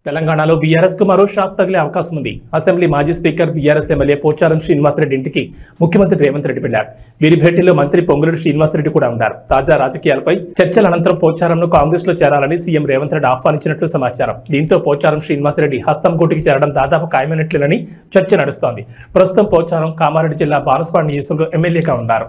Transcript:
తెలంగాణలో బీఆర్ఎస్ కు మరో షాక్ తగిలే అవకాశం ఉంది. అసెంబ్లీ మాజీ speaker BRS MLA Pocharam Srinivasa Reddy ఇంటికి ముఖ్యమంత్రి రేవంత్ రెడ్డి వెళ్లారు. వీరి భేటీలో మంత్రి పొంగులేటి శ్రీనివాసరెడ్డి కూడా ఉన్నారు. తాజా రాజకీయాలపై చర్చల అనంతరం పోచారంను కాంగ్రెస్ లో చేరాలని సీఎం రేవంత్ రెడ్డి ఆహ్వానించినట్లు సమాచారం. దీంతో పోచారం శ్రీనివాసరెడ్డి హస్తం గూటికి చేరడం దాదాపు ఖాయమైనట్లేనని చర్చ నడుస్తోంది. ప్రస్తుతం పోచారం కామారెడ్డి జిల్లా బాన్సువాడ నియోజకవర్గం ఎమ్మెల్యేగా ఉన్నారు.